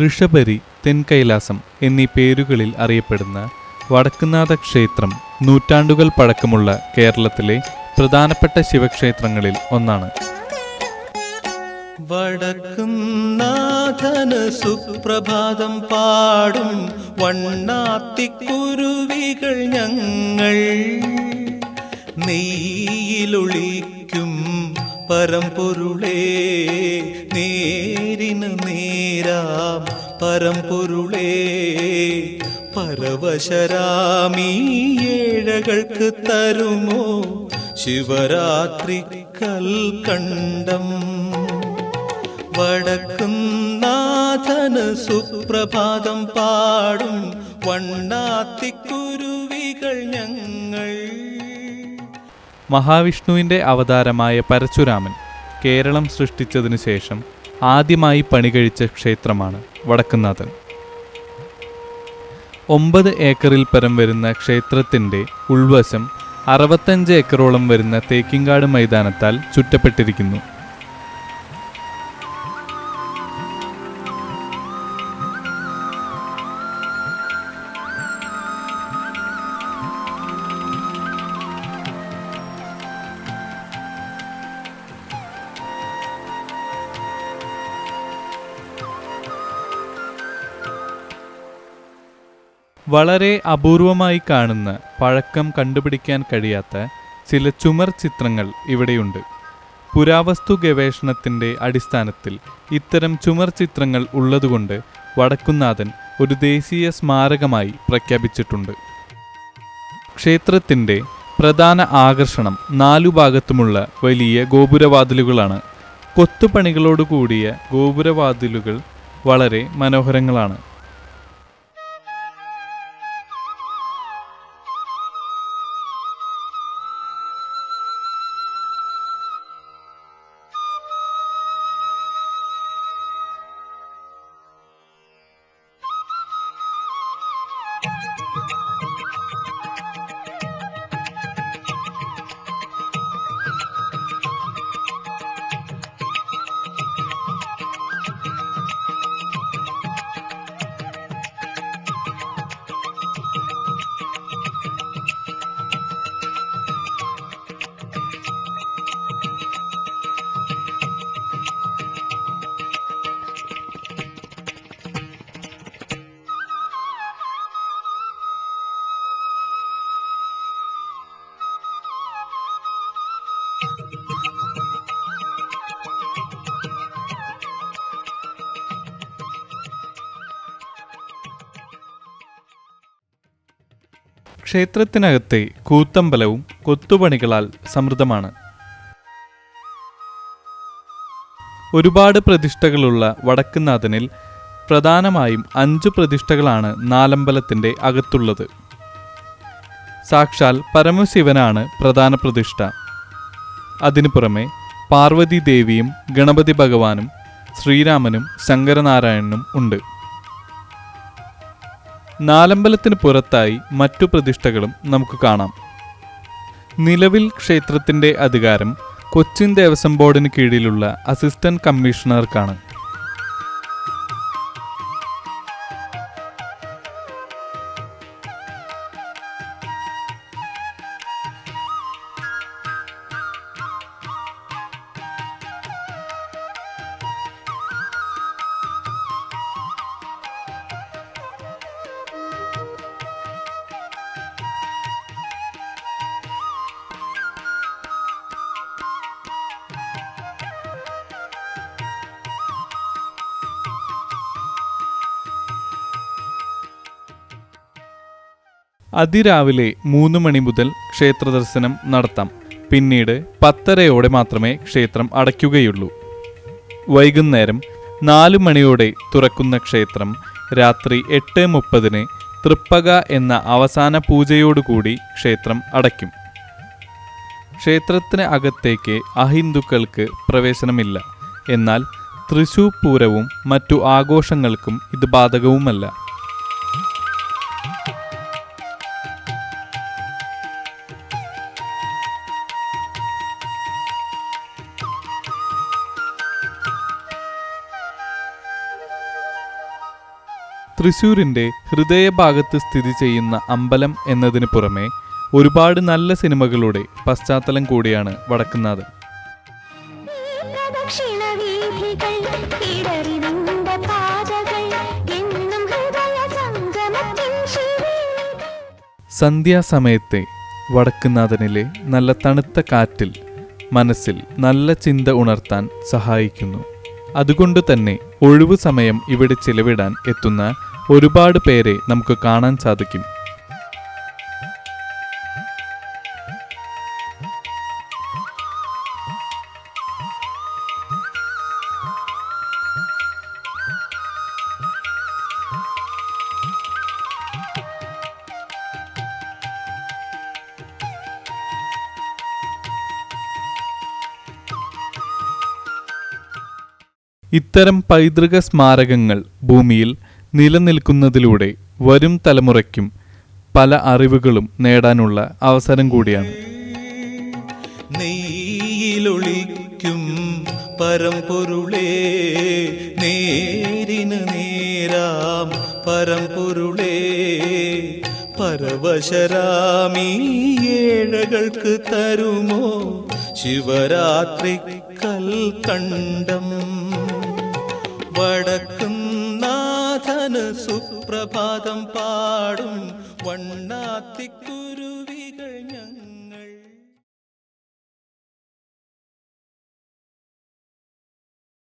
ഋഷഭരി, തെൻകൈലാസം എന്നീ പേരുകളിൽ അറിയപ്പെടുന്ന വടക്കുംനാഥ ക്ഷേത്രം നൂറ്റാണ്ടുകൾ പഴക്കമുള്ള കേരളത്തിലെ പ്രധാനപ്പെട്ട ശിവക്ഷേത്രങ്ങളിൽ ഒന്നാണ്. വടക്കുംനാഥന് സുപ്രഭാതം പാടും വണ്ണാത്തിക്കുരുവികൾ ഞങ്ങൾ, നെയ്യിലൊളിക്കും പരമ്പൊരുളേ നേരിന് നേരാം പരമ്പൊരുളേ, പരവശരാമീ ഏഴകൾക്ക് തരുമോ ശിവരാത്രി കൽക്കണ്ടം. വടക്കുംനാഥന് സുപ്രഭാതം പാടും വണ്ണാത്തിക്കുരുവികൾ ഞങ്ങൾ. മഹാവിഷ്ണുവിൻ്റെ അവതാരമായ പരശുരാമൻ കേരളം സൃഷ്ടിച്ചതിനു ശേഷം ആദ്യമായി പണികഴിച്ച ക്ഷേത്രമാണ് വടക്കുംനാഥൻ. 9 ഏക്കറിൽ പരം വരുന്ന ക്ഷേത്രത്തിൻ്റെ ഉൾവശം 65 ഏക്കറോളം വരുന്ന തേക്കിങ്കാട് മൈതാനത്താൽ ചുറ്റപ്പെട്ടിരിക്കുന്നു. വളരെ അപൂർവമായി കാണുന്ന, പഴക്കം കണ്ടുപിടിക്കാൻ കഴിയാത്ത ചില ചുമർ ചിത്രങ്ങൾ ഇവിടെയുണ്ട്. പുരാവസ്തു ഗവേഷണത്തിൻ്റെ അടിസ്ഥാനത്തിൽ ഇത്തരം ചുമർ ചിത്രങ്ങൾ ഉള്ളതുകൊണ്ട് വടക്കുംനാഥൻ ഒരു ദേശീയ സ്മാരകമായി പ്രഖ്യാപിച്ചിട്ടുണ്ട്. ക്ഷേത്രത്തിൻ്റെ പ്രധാന ആകർഷണം 4 ഭാഗത്തുമുള്ള വലിയ ഗോപുരവാതിലുകളാണ്. കൊത്തുപണികളോടുകൂടിയ ഗോപുരവാതിലുകൾ വളരെ മനോഹരങ്ങളാണ്. ക്ഷേത്രത്തിനകത്തെ കൂത്തമ്പലവും കൊത്തുപണികളാൽ സമൃദ്ധമാണ്. ഒരുപാട് പ്രതിഷ്ഠകളുള്ള വടക്കുംനാഥനിൽ പ്രധാനമായും 5 പ്രതിഷ്ഠകളാണ് നാലമ്പലത്തിൻ്റെ അകത്തുള്ളത്. സാക്ഷാൽ പരമശിവനാണ് പ്രധാന പ്രതിഷ്ഠ. അതിനു പുറമെ പാർവതി ദേവിയും ഗണപതി ഭഗവാനും ശ്രീരാമനും ശങ്കരനാരായണനും ഉണ്ട്. നാലമ്പലത്തിന് പുറത്തായി മറ്റു പ്രതിഷ്ഠകളും നമുക്ക് കാണാം. നിലവിൽ ക്ഷേത്രത്തിൻ്റെ അധികാരം കൊച്ചിൻ ദേവസ്വം ബോർഡിന് കീഴിലുള്ള അസിസ്റ്റന്റ് കമ്മീഷണർക്കാണ്. അതിരാവിലെ 3 മണി മുതൽ ക്ഷേത്ര ദർശനം നടത്താം. പിന്നീട് 10:30 മാത്രമേ ക്ഷേത്രം അടയ്ക്കുകയുള്ളൂ. വൈകുന്നേരം 4 മണിയോടെ തുറക്കുന്ന ക്ഷേത്രം രാത്രി 8:30 തൃപ്പക എന്ന അവസാന പൂജയോടുകൂടി ക്ഷേത്രം അടയ്ക്കും. ക്ഷേത്രത്തിന് അകത്തേക്ക് അഹിന്ദുക്കൾക്ക് പ്രവേശനമില്ല. എന്നാൽ തൃശൂർ പൂരവും മറ്റു ആഘോഷങ്ങൾക്കും ഇത് ബാധകവുമല്ല. തൃശൂരിൻ്റെ ഹൃദയഭാഗത്ത് സ്ഥിതി ചെയ്യുന്ന അമ്പലം എന്നതിന് പുറമെ ഒരുപാട് നല്ല സിനിമകളുടെ പശ്ചാത്തലം കൂടിയാണ് വടക്കുംനാഥൻ. സന്ധ്യാസമയത്തെ വടക്കുംനാഥനിലെ നല്ല തണുത്ത കാറ്റിൽ മനസ്സിൽ നല്ല ചിന്ത ഉണർത്താൻ സഹായിക്കുന്നു. അതുകൊണ്ട് തന്നെ ഒഴിവു സമയം ഇവിടെ ചിലവിടാൻ എത്തുന്ന ഒരുപാട് പേരെ നമുക്ക് കാണാൻ സാധിക്കും. ഇത്തരം പൈതൃക സ്മാരകങ്ങൾ ഭൂമിയിൽ നിലനിൽക്കുന്നതിലൂടെ വരും തലമുറയ്ക്കും പല അറിവുകളും നേടാനുള്ള അവസരം കൂടിയാണ്. നെയ്യിലൊളിക്കും പരമ്പൊരുളേ, നേരിന് നേരാം പരമ്പൊരുളേ, പരവശരാമീ ഏഴകൾക്ക് തരുമോ ശിവരാത്രി കൽക്കണ്ടം. വടക്കുംനാഥന് സുപ്രഭാതം പാടും വണ്ണാത്തിക്കുരുവി.